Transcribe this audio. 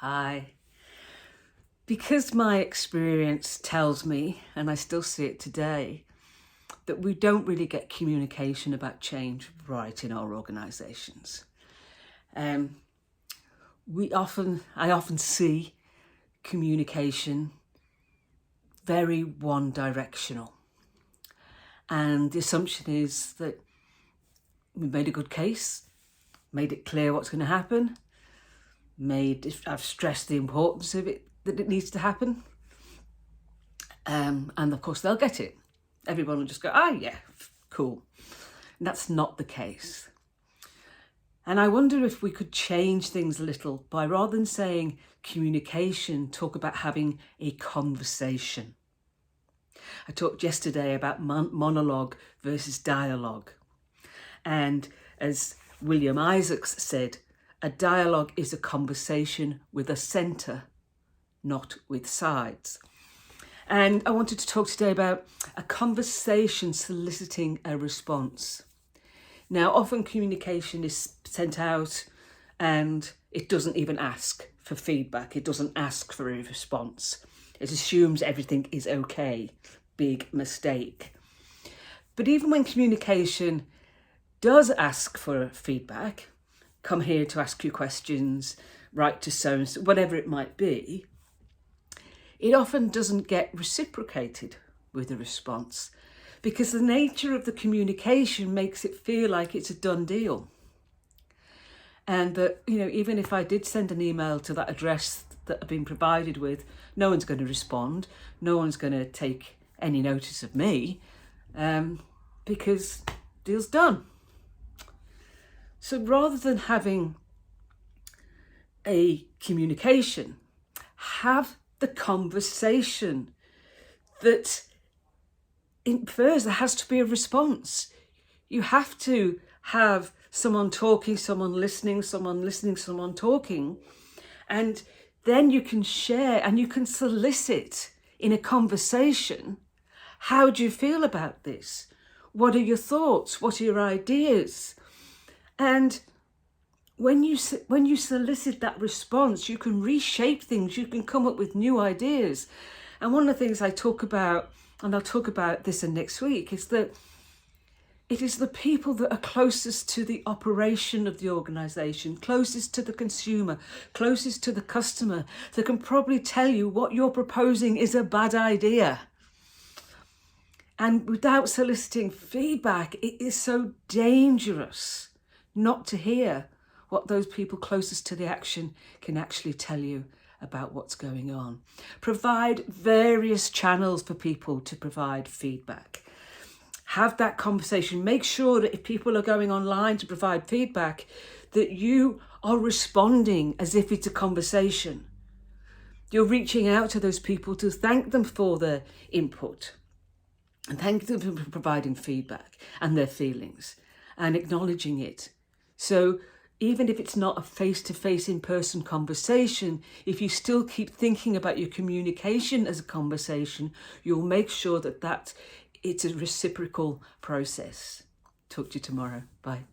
Hi. Because my experience tells me, and I still see it today, that we don't really get communication about change right in our organisations. I often see communication very one-directional. And the assumption is that we made a good case, made it clear what's going to happen, I've stressed the importance of it, that it needs to happen. And of course they'll get it. Everyone will just go, yeah, cool. And that's not the case. And I wonder if we could change things a little by, rather than saying communication, talk about having a conversation. I talked yesterday about monologue versus dialogue. And as William Isaacs said, a dialogue is a conversation with a centre, not with sides. And I wanted to talk today about a conversation soliciting a response. Now, often communication is sent out and it doesn't even ask for feedback. It doesn't ask for a response. It assumes everything is okay. Big mistake. But even when communication does ask for feedback, come here to ask you questions, write to so-and-so, whatever it might be, it often doesn't get reciprocated with a response because the nature of the communication makes it feel like it's a done deal. And that, even if I did send an email to that address that I've been provided with, no one's going to respond, no one's going to take any notice of me, because deal's done. So rather than having a communication, have the conversation that infers there has to be a response. You have to have someone talking, someone listening, someone talking, and then you can share and you can solicit in a conversation, how do you feel about this? What are your thoughts? What are your ideas? And when you solicit that response, you can reshape things, you can come up with new ideas. And one of the things I talk about, and I'll talk about this in next week, is that it is the people that are closest to the operation of the organisation, closest to the consumer, closest to the customer, that can probably tell you what you're proposing is a bad idea. And without soliciting feedback, it is so dangerous not to hear what those people closest to the action can actually tell you about what's going on. Provide various channels for people to provide feedback. Have that conversation. Make sure that if people are going online to provide feedback, that you are responding as if it's a conversation. You're reaching out to those people to thank them for their input and thank them for providing feedback and their feelings and acknowledging it. So even if it's not a face-to-face in-person conversation, if you still keep thinking about your communication as a conversation, you'll make sure that it's a reciprocal process. Talk to you tomorrow. Bye.